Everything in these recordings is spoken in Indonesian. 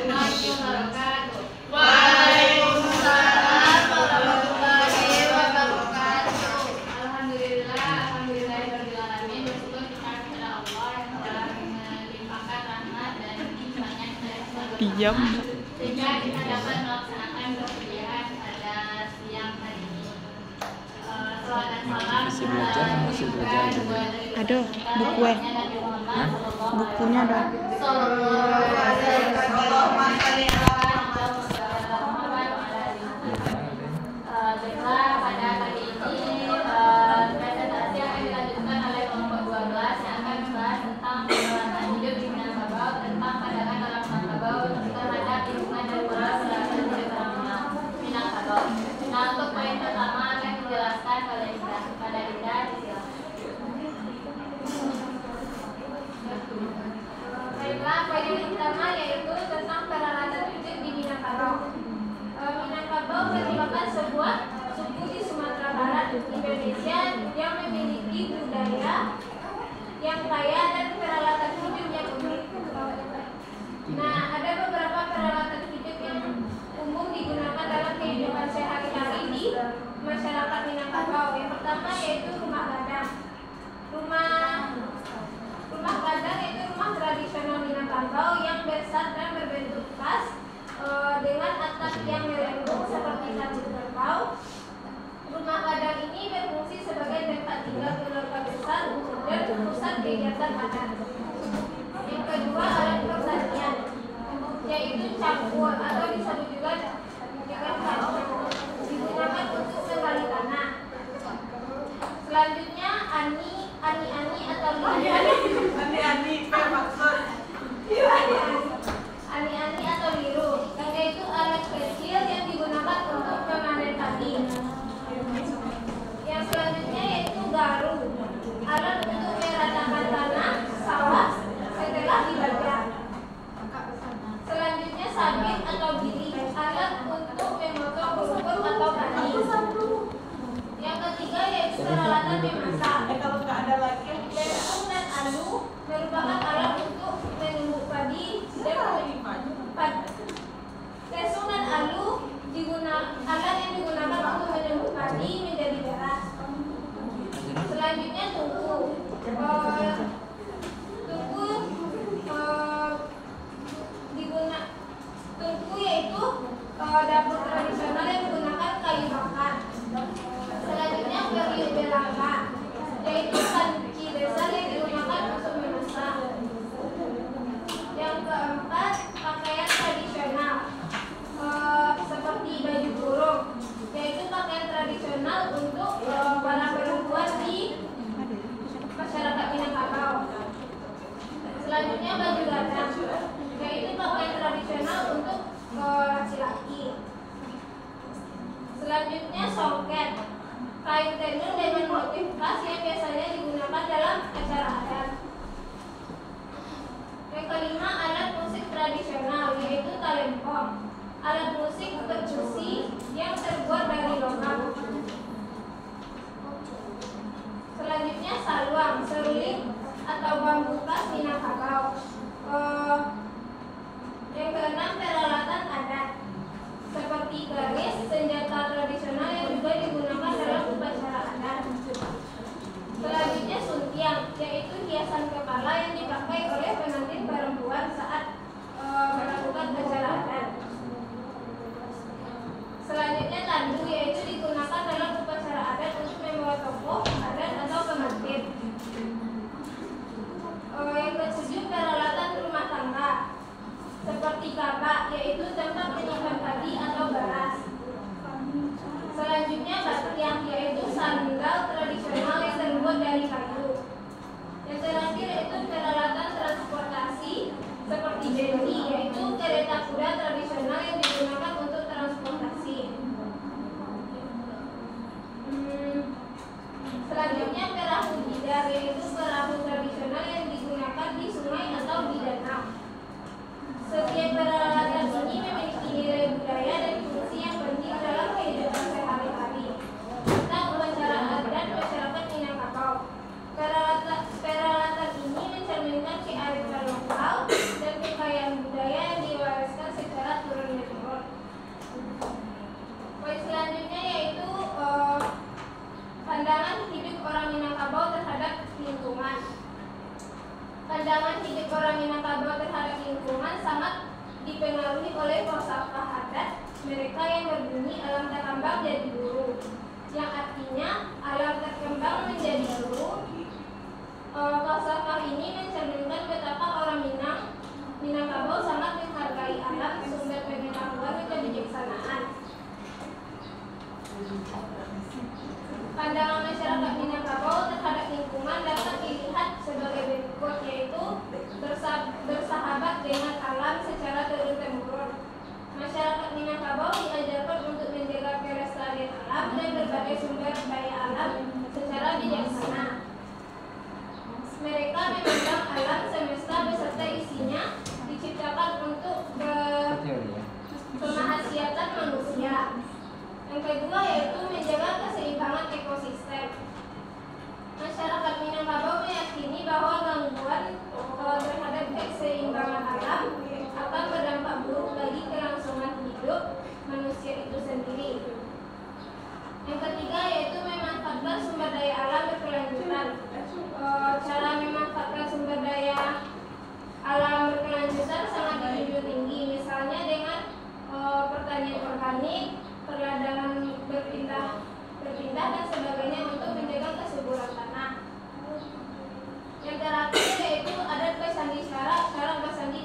wabarakatuh. Waalaikumsalam warahmatullahi wabarakatuh. Alhamdulillahirabbil alamin. Bersyukur kita kepada Allah yang telah melimpahkan rahmat dan nikmatnya kepada kita. Diam. Sehingga kita dapat melaksanakan perkuliahan pada siang hari ini. Salawat dan salam Masih belajar. Aduh, buku bukunya ada. Baiklah, pada kali ini presentasi akan dilanjutkan oleh kelompok 12 yang akan membahas tentang penerapan hidup di Minangkabau, tentang pandangan orang Minangkabau terhadap lingkungan dan pola penerapan hidup orang Minangkabau. Nah, untuk poin pertama akan dijelaskan oleh pada Linda. Baiklah, poin yang pertama yaitu tentang peralatan hidup di Minangkabau. Minangkabau merupakan sebuah suku di Sumatera Barat, Indonesia yang memiliki budaya yang kaya dan peralatan hidup yang unik. Nah, ada beberapa peralatan hidup yang umum digunakan dalam kehidupan sehari-hari di masyarakat Minangkabau. Yang pertama yaitu rumah gadang. Rumah gadang itu rumah tradisional Minangkabau yang besar dan berbentuk khas dengan atap yang melengkung seperti sabut kerbau. Rumah gadang ini berfungsi sebagai tempat tinggal keluarga besar dan pusat kegiatan adat. Yang kedua, alat pertanian, yaitu cangkul atau disebut juga dengan cangkul, digunakan untuk menggali tanah. Selanjutnya, ani-ani atau ani-ani atau liru, yaitu alat kecil yang digunakan untuk memanen padi. Yang selanjutnya yaitu garu, alat untuk meratakan tanah sawah setelah dibajak. Selanjutnya sabit atau bilik, alat untuk memotong rumput atau padi. Yang ketiga yaitu peralatan memasak. Besung dan alu merupakan alat untuk menumbuk padi dan besung dan alu alat yang digunakan untuk menumbuk padi menjadi beras. Selanjutnya tungku. Tungku yaitu dapur tradisional yang menggunakan kayu bakar. Selanjutnya periuk belanga, yaitu panci besar yang digunakan untuk memasak. Yang keempat, pakaian tradisional seperti baju kurung, yaitu pakaian tradisional untuk para perempuan di masyarakat Minangkabau. Selanjutnya baju gadang, yaitu pakaian tradisional untuk laki-laki. Selanjutnya songket, kain tenun dengan motif khas yang biasanya digunakan dalam acara adat. Yang kelima, alat musik tradisional, yaitu talempong, alat musik perkusi yang terbuat dari logam. Selanjutnya saluang, seruling atau bambu khas Minangkabau. Yang keenam, peralatan adat seperti garis, senjata tradisional yang juga digunakan dalam upacara adat. Selanjutnya suntiang, yaitu hiasan kepala yang dipakai oleh pengantin perempuan saat melakukan acara adat. Selanjutnya tandu, yaitu digunakan dalam upacara adat untuk membawa tokoh adat atau pengantin. Yang ketujuh, peralatan rumah tangga seperti kabak, yaitu tempat menyimpan padi atau beras. Selanjutnya batiang, yaitu sandal tradisional yang terbuat dari kayu. Yang terakhir yaitu peralatan transportasi seperti bendi, yaitu kereta kuda tradisional yang digunakan untuk transportasi. Selanjutnya perahu gidar, yaitu perahu tradisional yang digunakan di sungai atau di danau. Setiap peralatan ini memiliki nilai budaya dan fungsi yang penting dalam kehidupan sehari-hari. Tentang upacara adat masyarakat Minangkabau, peralatan ini mencerminkan kearifan lokal dan kekayaan budaya yang diwariskan dipengaruhi oleh falsafah adat mereka yang berbunyi alam terkembang jadi guru, yang artinya alam terkembang menjadi guru. Falsafah ini mencerminkan betapa orang Minangkabau sangat menghargai alam, sumber pengetahuan dan kebijaksanaan. Pandangan masyarakat Minangkabau terhadap lingkungan dapat dilihat sebagai berikut, yaitu bersahabat dengan alam secara turun-temurun. Masyarakat Minangkabau diajarkan untuk menjaga kelestarian alam dan berbagai sumber daya alam secara bijaksana. Mereka memandang alam semesta beserta isinya diciptakan untuk kemahasiatan manusia. Yang kedua yaitu menjaga keseimbangan ekosistem. Masyarakat Minangkabau meyakini bahwa gangguan terhadap keseimbangan alam akan berdampak buruk bagi kelangsungan hidup manusia itu sendiri. Yang ketiga yaitu memanfaatkan sumber daya alam berkelanjutan. Cara memanfaatkan sumber daya alam berkelanjutan sangat dijunjung tinggi, misalnya dengan pertanian organik, perladangan berpindah dan sebagainya untuk menjaga kesuburan tanah. Yang terakhir yaitu adat bersandi syarat bersandi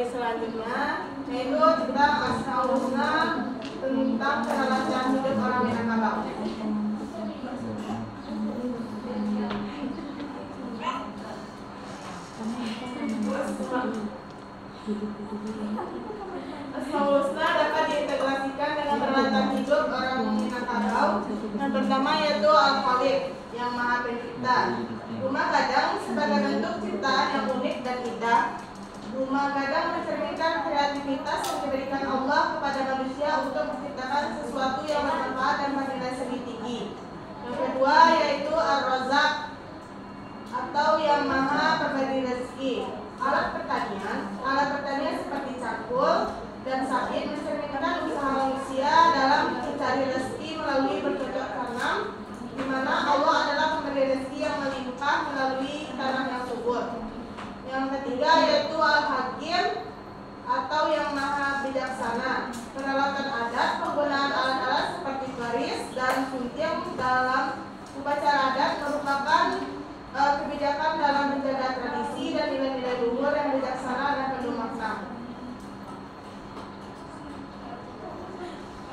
materi selanjutnya, yaitu tentang Asmaul Husna, tentang peralatan hidup orang Minangkabau. Asmaul Husna dapat diintegrasikan dengan peralatan hidup orang Minangkabau. Yang pertama yaitu Al-Khaliq, yang Maha Pencipta. Rumah gadang sebagai bentuk ciptaan yang unik dan indah. Rumah gadang mencerminkan kreativitas yang diberikan Allah kepada manusia untuk menciptakan sesuatu yang bermanfaat dan bernilai seni tinggi. Yang kedua yaitu Ar-Razzaq, atau yang Maha Pemberi rezeki. Alat pertanian seperti cangkul dan sabit mencerminkan usaha manusia dalam mencari rezeki melalui bercocok tanam, di mana Allah adalah pemberi rezeki yang melimpah melalui tanah yang subur. Yang ketiga yaitu Al-Hakim, atau yang Maha Bijaksana. Peralatan adat, penggunaan alat-alat seperti keris dan sunting dalam upacara adat merupakan kebijakan dalam menjaga tradisi dan nilai-nilai luhur yang bijaksana dan penuh makna.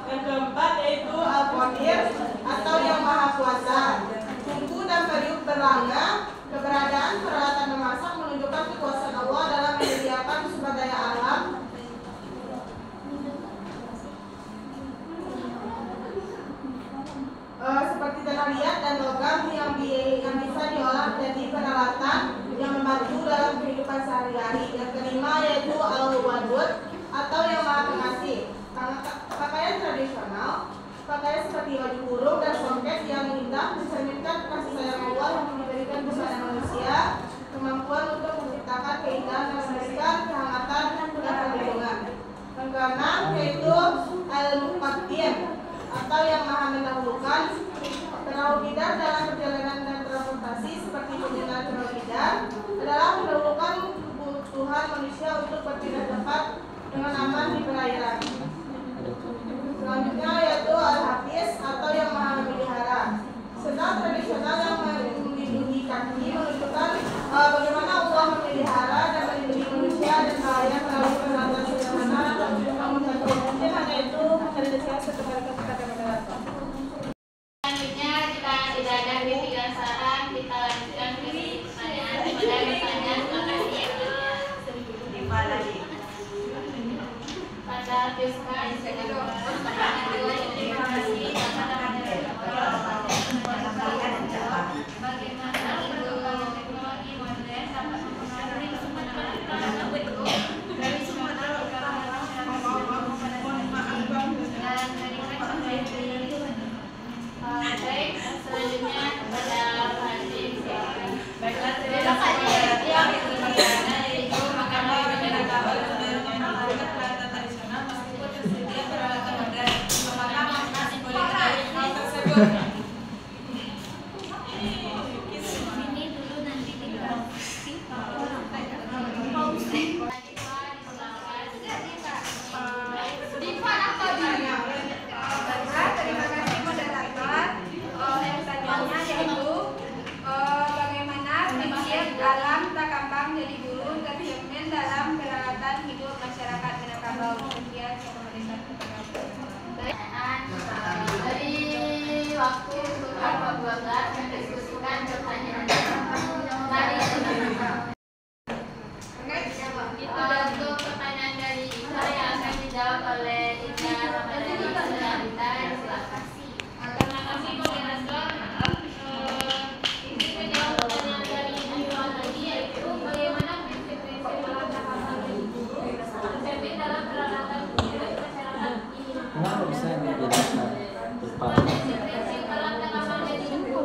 Yang keempat yaitu Al-Qadir, atau yang Maha Kuasa. Tungku dan periuk berlanga, keberadaan peralatan memasak menunjukkan kekuasaan Allah dalam menyediakan sumber daya alam seperti tanah liat dan logam yang bisa diolah menjadi peralatan yang membantu dalam kehidupan sehari-hari. Yang kelima yaitu Al-Wadud, atau yang Maha Pengasih. Pakaian tradisional, pakaian seperti baju kurung dan songket yang indah mencerminkan kasih sayang Allah yang diberikan kepada manusia, kemampuan untuk menciptakan keindahan dan memberikan kehangatan dan perlindungan. Yang keenam yaitu Al-Muqaddim, atau yang Maha Mendahulukan. Perahu bidar dalam perjalanan dan transportasi seperti penggunaan perahu bidar adalah mendahulukan kebutuhan manusia untuk berpindah tempat dengan aman di perairan. Selanjutnya yaitu Al-Hafiz, atau yang Maha Memelihara. Sendal tradisional yang melindungi kaki menunjukkan bagaimana Allah memelihara dan melindungi manusia dan bahaya melalui peralatan sederhana namun satu mungkin hanya itu materi diskusi kepada moderator. Selanjutnya kita tidak ada kebiasaan, kita lanjutkan ke pertanyaan. Terima kasih pada Fiska bagaimana teknologi modern dapat mempengaruhi Sumatera dari Sumatera Utara dan dari baik, selanjutnya kepada Pak Haji. Baiklah, terima kasih yang yaitu Mahkamah Minangkabau peralatan tradisional meskipun tersedia peralatan modern, apakah masih boleh menarik hal tersebut? Ini dulu nanti Terima kasih moderator. Pertanyaannya yaitu bagaimana prinsip dalam Takambang jadi guru tercermin dalam peralatan hidup masyarakat Minangkabau. Sekian saya memberikan dari waktu beberapa 12 mendiskusikan pertanyaan dari itu dan untuk pertanyaan dari Ika yang akan dijawab oleh Ika Ramadhani Selanjutnya. Terima kasih moderator. Ini menjawab pertanyaan dari Ibu tadi yaitu bagaimana prinsip-prinsip dalam Takambang jadi guru tercermin dalam peralatan hidup masyarakat ini. Kenapa bisa dijelaskan? Prinsip-prinsip dalam Takambang jadi guru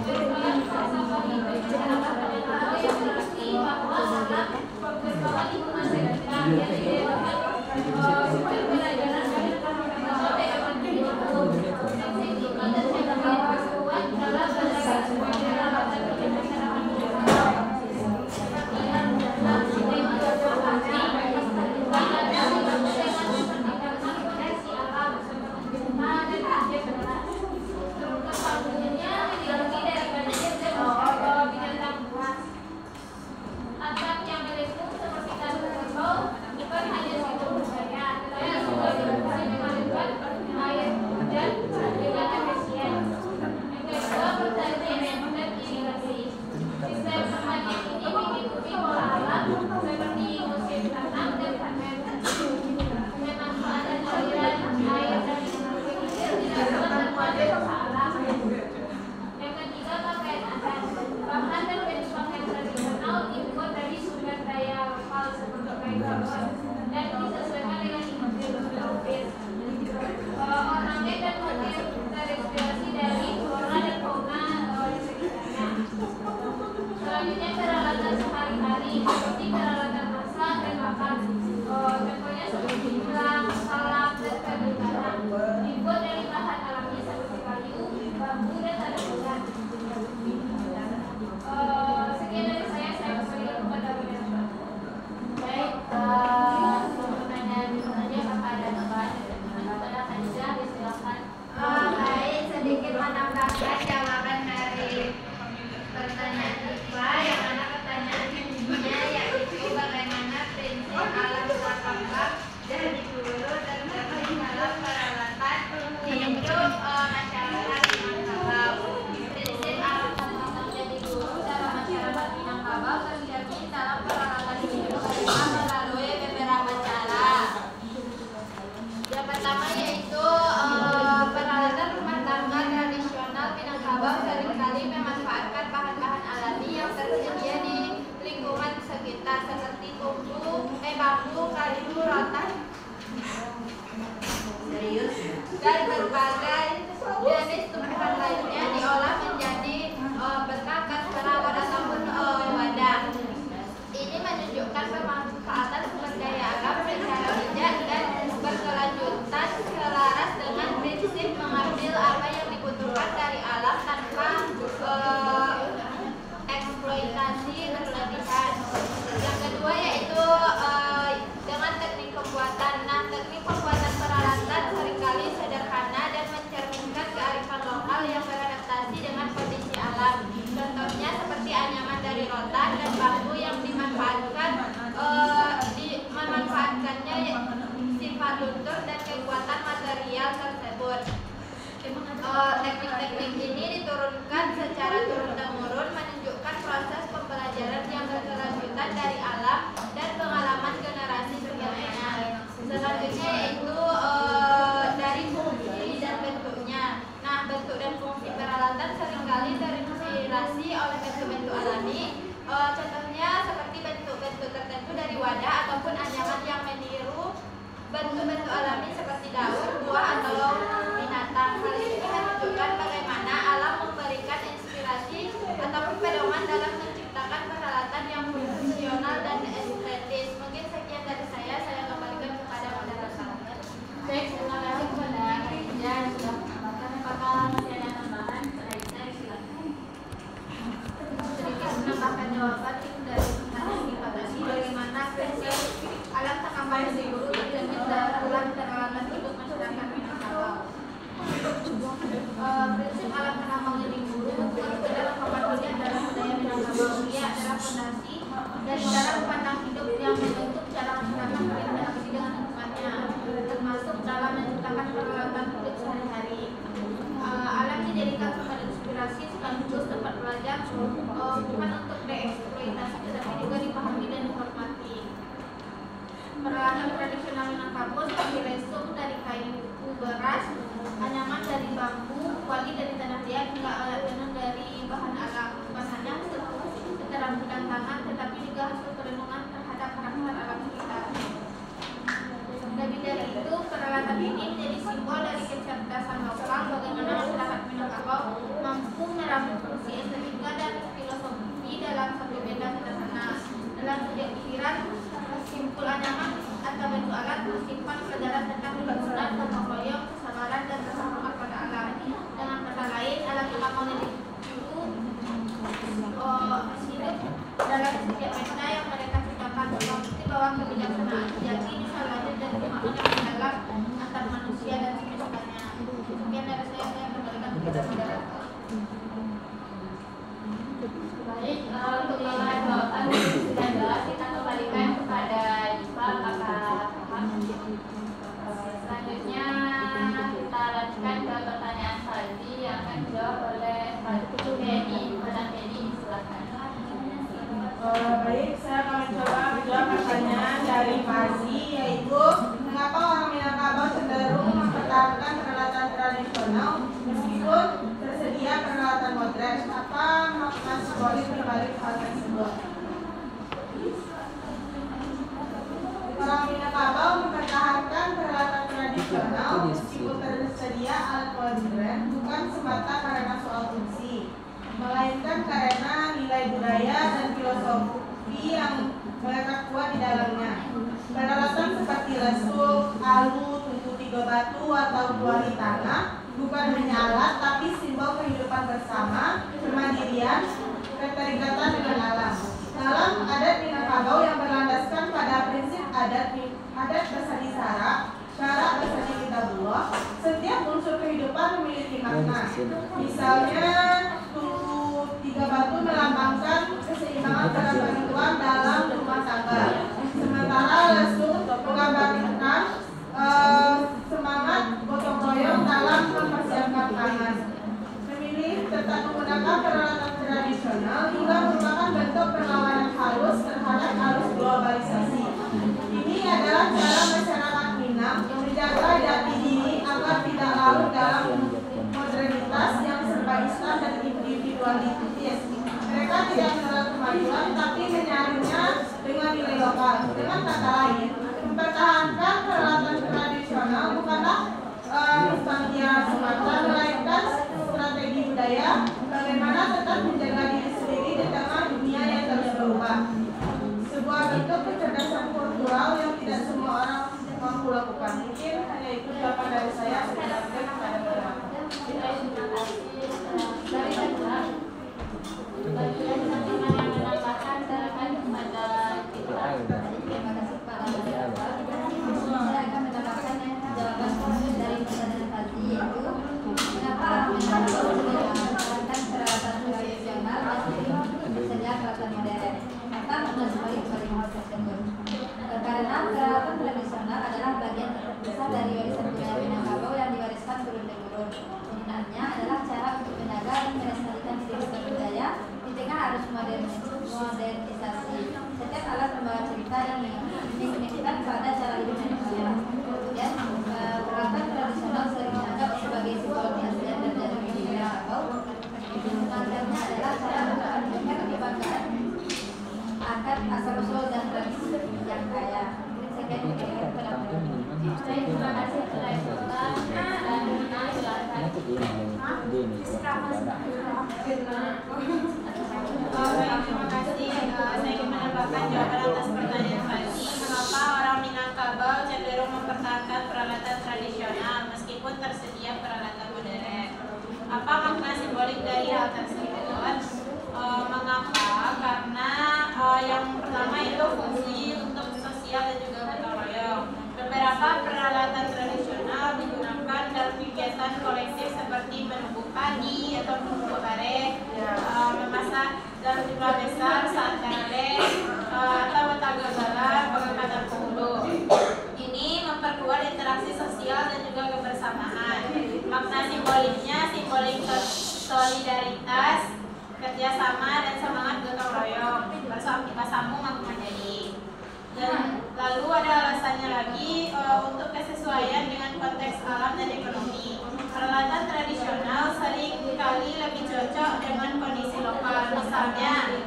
merupakan falsafah hidup masyarakat Minangkabau yang berarti bahwa dalam berbawah lingkungan sekitar yang diadakan sumber pelajaran dari Minangkabau dapat dihidup fleksibel dan yang kuat dalam berbagai peralatan hidup masyarakat Minangkabau seperti dalam sistem transportasi, bahkan atap yang melengkung seperti tanah kerbau ataupun anyaman yang meniru bentuk-bentuk alami seperti daun, buah, atau binatang. Hal ini menunjukkan bagaimana alam memberikan inspirasi ataupun pedoman dalam menciptakan peralatan yang fungsional dan estetis. Mungkin sekian dari saya kembalikan kepada moderator. Baik, terima kasih kepada Khadijah yang sudah menambahkan. Apakah masih ada tambahan? Saya silakan. Sedikit menambahkan jawaban dari pertanyaan IPA tadi, bagaimana prinsip alam takaman di guru tercermin dalam peralatan hidup masyarakat Minangkabau. Prinsip alam takaman di guru adalah kepaduan dalam budaya Minangkabau. Ia adalah fondasi dari cara pandang hidup yang membentuk cara masyarakat berinteraksi dengan lingkungannya, termasuk dalam menciptakan peralatan hidup sehari-hari. Alam dijadikan sebagai inspirasi sekaligus tempat belajar, bukan untuk dieksploitasi tetapi juga dipahami dan dihormati. Peralatan tradisional Minangkabau seperti resum dari kain beras, anyaman dari bambu, kuali dari tanah liat, hingga alat tenun dari bahan alam. Bukan hanya hasil keterampilan tangan, tetapi juga hasil perenungan terhadap karakter alam sekitar. Lebih dari itu, peralatan ini menjadi simbol dari kecerdasan lokal bagaimana masyarakat Minangkabau mampu merambut fungsi estetika dan filosofi dalam satu benda sederhana. Dalam setiap pikiran, simpul anyaman atau bentuk alat tersimpan pelajaran tentang kerukunan, gotong royong, kesabaran, dan rasa hormat pada alam. Dengan kata lain, alat takaman itu hidup dalam setiap benda yang mereka ciptakan, seperti bahwa kebijaksanaan sejati bisa lahir dari pemahaman mendalam antar manusia dan semestanya. Sekian dari saya kembalikan kepada moderator. Baik, untuk jawaban sudah jelas, kita kembalikan kepada Iva. Apakah paham? Selanjutnya kita lanjutkan ke pertanyaan Fadli yang akan dijawab oleh Fadli. Silakan. Baik, saya akan mencoba menjawab pertanyaan dari Fazi, yaitu mengapa orang Minangkabau cenderung mempertahankan peralatan tradisional meskipun tersedia peralatan modern? Apa makna simbolis dibalik hal tersebut? Orang Minangkabau mempertahankan peralatan tradisional meskipun tersedia alat modern bukan semata karena soal fungsi, melainkan karena nilai budaya dan filosofi yang melekat kuat di dalamnya. Peralatan seperti lesung, alu, tungku tiga batu, atau kuali tanah bukan hanya alat, tapi simbol kehidupan bersama, kemandirian, keterikatan dengan alam. Dalam adat Minangkabau yang berlandaskan pada prinsip adat bersadi sara, syarat bersadi kitabullah, setiap unsur kehidupan memiliki makna. Misalnya, tiga batu melambangkan keseimbangan persatuan dalam rumah tangga, sementara lesung menggambarkan semangat gotong royong dalam mempersiapkan tangan. Memilih tetap menggunakan peralatan tradisional juga merupakan bentuk perlawanan halus terhadap arus globalisasi. Ini adalah cara masyarakat Minang menjaga jati diri agar tidak larut dalam modernitas yang serba instan dan individualitas. Mereka tidak menolak kemajuan, tapi menyaringnya dengan nilai lokal. Dengan kata lain, mempertahankan peralatan tradisional bukanlah nostalgia semata, melainkan strategi budaya bagaimana tetap menjaga diri sendiri di tengah dunia yang terus berubah. Sebuah bentuk kecerdasan kultural yang tidak semua orang mampu lakukan. Mungkin hanya itu jawaban dari saya. Saya kepada moderator. Dari saya, bagian teman-teman yang menambahkan silakan kepada kita. Terima kasih kepada moderator. Saya akan menambahkan jawaban khusus dari pertanyaan tadi, yaitu mengapa orang Minangkabau menggunakan peralatan tradisional meskipun tersedia peralatan modern? Apa makna sebalik hal tersebut? Terima kasih. Saya ingin menambahkan jawaban atas pertanyaan tadi. Mengapa orang Minangkabau cenderung mempertahankan peralatan tradisional meskipun tersedia peralatan modern? Apa makna simbolik dari hal tersebut? Mengapa? Karena yang pertama itu fungsi untuk sosial dan juga gotong royong. Beberapa peralatan tradisional digunakan dalam kegiatan kolektif seperti menumbuk padi atau menumbuk bareng, memasak dalam jumlah besar saat derek, atau betagabalan pengangkatan penghulu. Ini memperkuat interaksi sosial dan juga kebersamaan. Makna simboliknya simbolik solidaritas, kerjasama dan semangat gotong royong, bersambung aku menjadi. Dan lalu ada alasannya lagi untuk kesesuaian dengan konteks alam dan ekonomi. Peralatan tradisional sering kali lebih cocok dengan kondisi lokal. Misalnya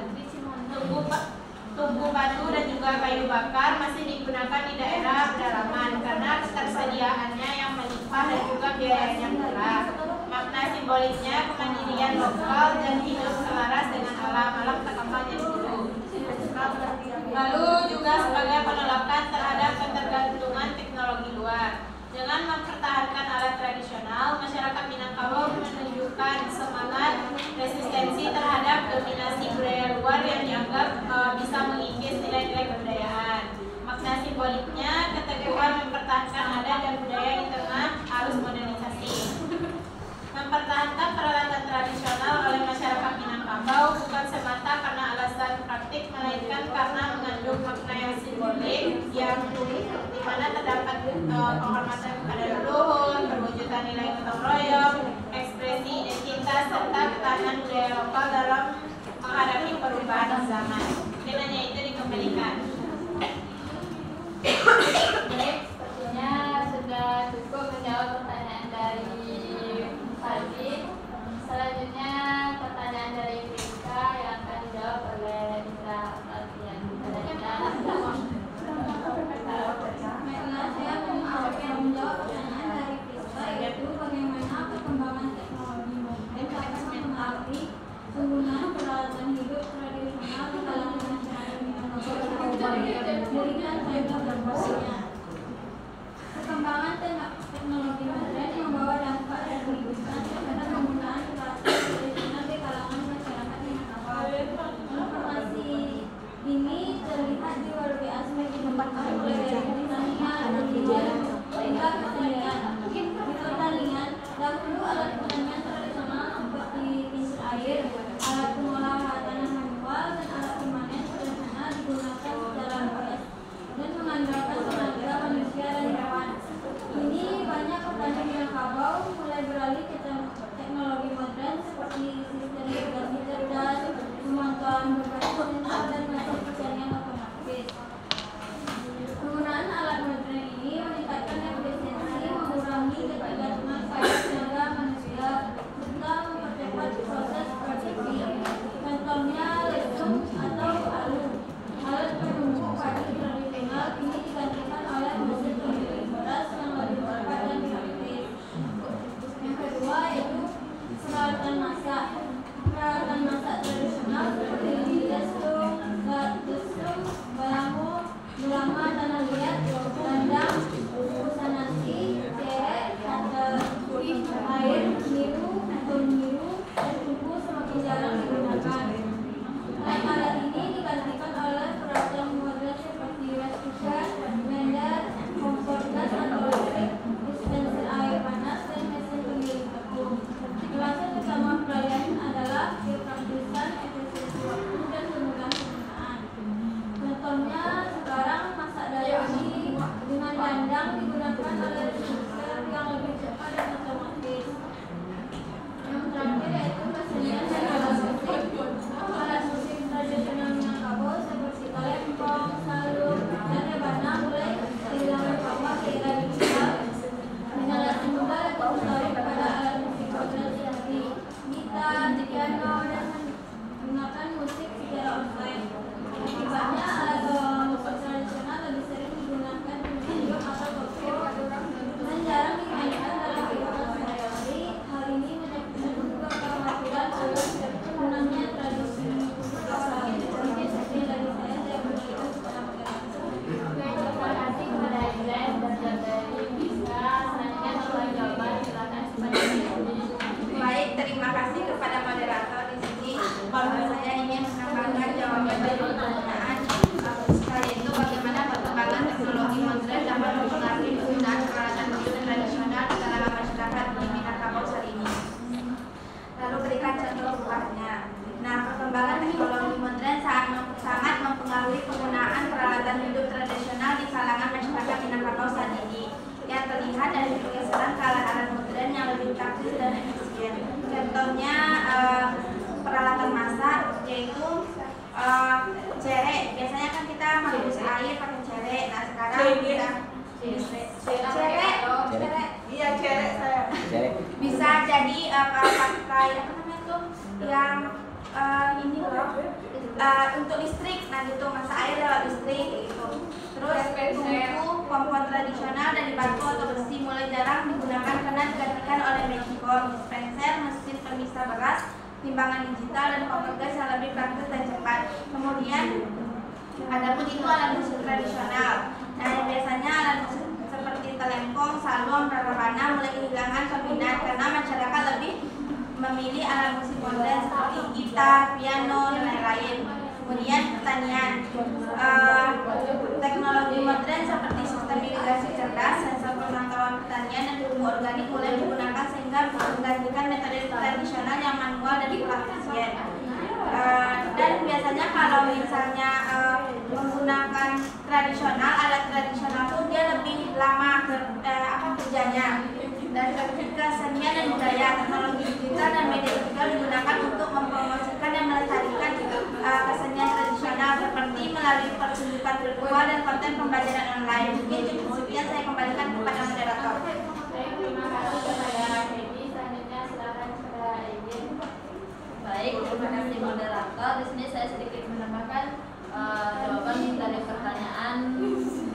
tungku batu dan juga kayu bakar masih digunakan di daerah pedalaman karena ketersediaannya yang melimpah dan juga biayanya murah. Makna simboliknya kemandirian lokal dan hidup selaras dengan alam terkembang jadi dulu. Lalu juga sebagai penolakan terhadap ketergantungan teknologi luar. Dengan mempertahankan alat tradisional, masyarakat Minangkabau menunjukkan semangat resistensi terhadap dominasi budaya luar yang dianggap bisa mengikis nilai-nilai kebudayaan. Makna simboliknya keteguhan mempertahankan adat dan budaya di tengah arus modernisasi. Mempertahankan peralatan tradisional oleh masyarakat Minangkabau bukan semata karena alasan praktik, melainkan karena mengandung makna yang simbolik yang di mana terdapat penghormatan kepada leluhur, perwujudan nilai gotong royong, ekspresi identitas serta ketahanan budaya lokal dalam menghadapi perubahan zaman. Mungkin hanya itu dikembalikan. Baik, sepertinya sudah cukup menjawab pertanyaan dari Fadli. Selanjutnya pertanyaan dari Rizka yang akan dijawab oleh Rizka Fadlian. Saya menjawab pertanyaan dari Rizka, yaitu bagaimana perkembangan teknologi modern dapat mempengaruhi penggunaan peralatan hidup tradisional di kalangan masyarakat Minangkabau. Berikan saya berbahasanya. Perkembangan teknologi modern membawa dampak dan menimbulkan terhadap penggunaan peralatan tradisional di kalangan masyarakat Minangkabau. Informasi ini terlihat di berbagai aspek kehidupan, mulai dari pertanian, hingga pertanian. Di pertanian, dahulu alat pertanian tradisional seperti pincir air, alat pengolahan tanah manual, dan alat permanen sederhana digunakan secara luas dan mengandalkan tenaga manusia dan hewan. Ini banyak petani Minangkabau mulai beralih ke teknologi modern seperti sistem irigasi cerdas, pemantauan berbasis sensor, dan mesin pertanian otomatis. ini. Cerek. Iya, cerek saya. Cerek. Bisa jadi pakai apa namanya tuh yang ini loh untuk listrik, nah gitu, masak air lewat listrik gitu. Terus tungku kompor tradisional dari batu atau besi mulai jarang digunakan karena digantikan oleh magicom, dispenser, mesin pemisah beras, timbangan digital dan kompor gas yang lebih praktis dan cepat. Kemudian adapun itu alat musik tradisional. Nah, yang biasanya alat musik seperti telempong, salon, rebana mulai kehilangan peminat karena masyarakat lebih memilih alat musik modern seperti gitar, piano, dan lain-lain. Kemudian pertanian, teknologi modern seperti sistem irigasi cerdas, sensor pemantauan pertanian dan pupuk organik mulai digunakan sehingga menggantikan metode tradisional yang manual dan kurang efisien. Dan biasanya kalau misalnya menggunakan tradisional, alat tradisional itu dia lebih lama kerjanya. Dan kesenian dan budaya, teknologi digital dan media sosial digunakan untuk mempromosikan dan melestarikan kesenian tradisional seperti melalui pertunjukan virtual dan konten pembelajaran online. Mungkin cukup sekian, saya kembalikan kepada moderator. Terima kasih kepada Debbie. Selanjutnya silakan kepada Ejin. Baik, terima kasih moderator. Di sini saya sedikit menambahkan jawaban dari pertanyaan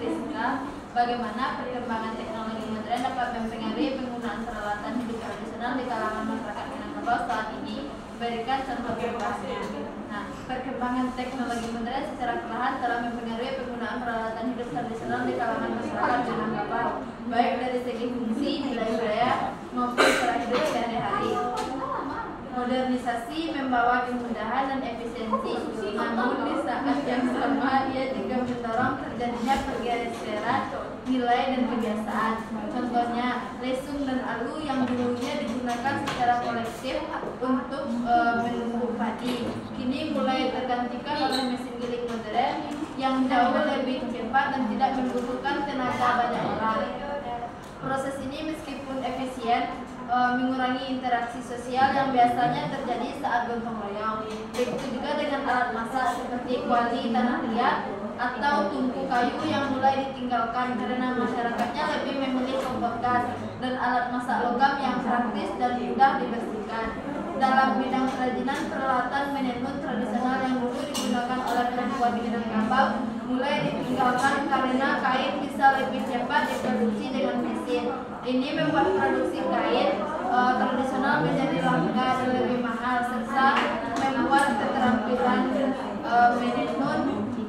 Rizka. Bagaimana perkembangan teknologi modern dapat mempengaruhi penggunaan peralatan hidup tradisional di kalangan masyarakat Minangkabau saat ini? Berikan contoh konkretnya. Nah, perkembangan teknologi modern secara perlahan telah mempengaruhi penggunaan peralatan hidup tradisional di kalangan masyarakat Minangkabau, baik dari segi fungsi, nilai budaya maupun cara hidup sehari-hari. Modernisasi membawa kemudahan dan efisiensi, namun di saat yang sama ia juga mendorong terjadinya pergeseran nilai dan kebiasaan. Contohnya, lesung dan alu yang dulunya digunakan secara kolektif untuk menumbuk padi, kini mulai tergantikan oleh mesin giling modern yang jauh lebih cepat dan tidak membutuhkan tenaga banyak orang. Proses ini meskipun efisien, mengurangi interaksi sosial yang biasanya terjadi saat gotong royong. Begitu juga dengan alat masak seperti kuali tanah liat atau tungku kayu yang mulai ditinggalkan karena masyarakatnya lebih memilih kompor gas dan alat masak logam yang praktis dan mudah dibersihkan. Dalam bidang kerajinan, peralatan menenun tradisional yang dulu digunakan oleh perempuan di Minangkabau mulai ditinggalkan karena kain bisa lebih cepat diproduksi dengan mesin. Ini membuat produksi kain tradisional menjadi langka dan lebih mahal, serta membuat keterampilan menenun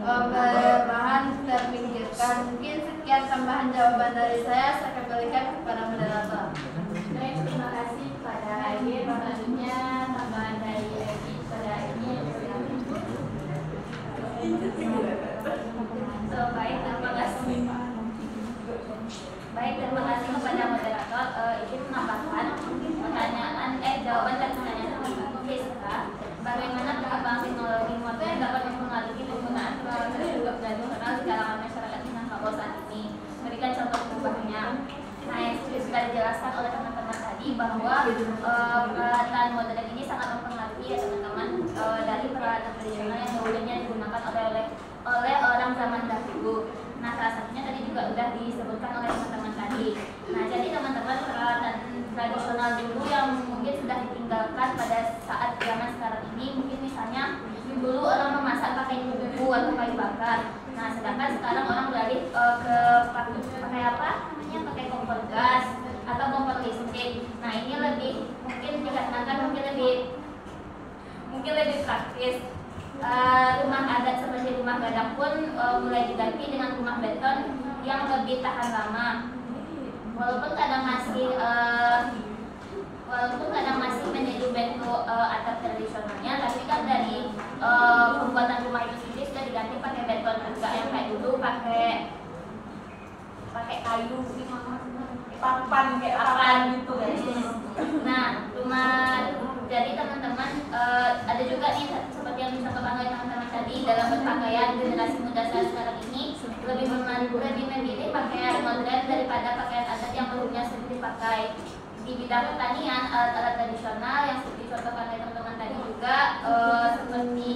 perlahan terpinggirkan. Mungkin sekian tambahan jawaban dari saya kembalikan kepada moderator. Baik, terima kasih kepada Ejin. Selanjutnya tambahan dari Ejin kepada Ejin. Baik, terima kasih. Baik, terima kasih kepada moderator. Izin menambahkan jawaban dari pertanyaan Rizka. Bagaimana perkembangan teknologi modern dapat mempengaruhi penggunaan peralatan hidup tradisional di kalangan masyarakat Minangkabau saat ini? Berikan contoh contohnya. Nah, yang sudah dijelaskan oleh teman-teman tadi bahwa peralatan modern ini sangat mempengaruhi ya teman-teman, dari peralatan tradisional yang dulunya digunakan oleh orang zaman dahulu. Nah, salah satunya tadi juga sudah disebutkan oleh teman-teman tadi. Nah, jadi teman-teman, peralatan tradisional dulu yang mungkin sudah ditinggalkan pada saat zaman sekarang ini, mungkin misalnya dulu orang memasak pakai tungku atau kayu bakar. Nah, sedangkan sekarang orang beralih ke pakai apa namanya, pakai kompor gas atau kompor listrik. Nah, ini lebih mungkin dikatakan mungkin lebih praktis. Rumah adat seperti rumah gadang pun mulai diganti dengan rumah beton yang lebih tahan lama. Walaupun kadang masih menjadi bentuk atap tradisionalnya, tapi kan dari pembuatan rumah itu sendiri sudah diganti pakai beton juga, yang kayak dulu pakai kayu, papan gitu guys. Nah, jadi teman-teman, ada juga nih seperti yang disampaikan oleh teman-teman tadi, dalam berpakaian generasi muda saat sekarang ini lebih memilih pakaian modern daripada pakaian adat yang dulunya sering dipakai. Di bidang pertanian, alat-alat tradisional yang seperti contohkan oleh teman-teman tadi juga seperti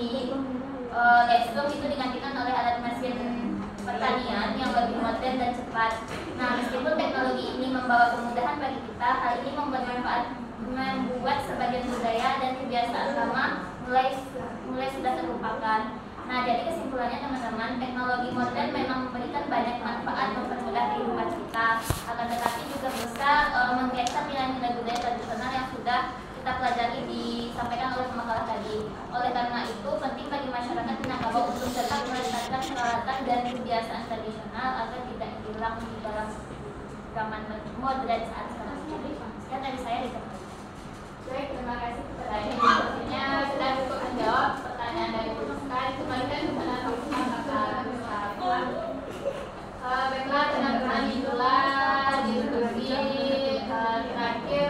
lesung itu digantikan oleh alat mesin pertanian yang lebih modern dan cepat. Nah, meskipun teknologi ini membawa kemudahan bagi kita, hal ini membuat sebagian budaya dan kebiasaan lama mulai sudah terlupakan. Nah, jadi kesimpulannya teman-teman, teknologi modern memang memberikan banyak manfaat mempermudah kehidupan kita, akan tetapi juga bisa menggeser nilai-nilai budaya tradisional yang sudah kita pelajari disampaikan oleh pemakalah tadi. Oleh karena itu, penting bagi masyarakat Minangkabau untuk tetap melestarikan peralatan dan kebiasaan tradisional agar tidak hilang di dalam zaman modern saat sekarang. Sekian dari saya di tempat. Baik, terima kasih kepada Ibu. Sepertinya sudah cukup menjawab pertanyaan dari Bu Rizka. Dikembalikan kepada kakak Rizka. Baiklah, teman-teman, itulah diskusi terakhir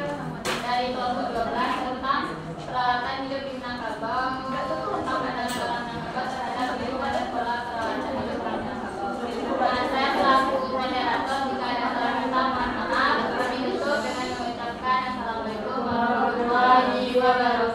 dari kelompok 12 tentang peralatan hidup di Minangkabau, tentang penanaman Minangkabau terhadap kehidupan dan pola peralatan hidup di Minangkabau. Saya selaku moderator, jika ada salah kata, mohon maaf. Kami tutup dengan mengucapkan Assalamualaikum warahmatullahi wabarakatuh.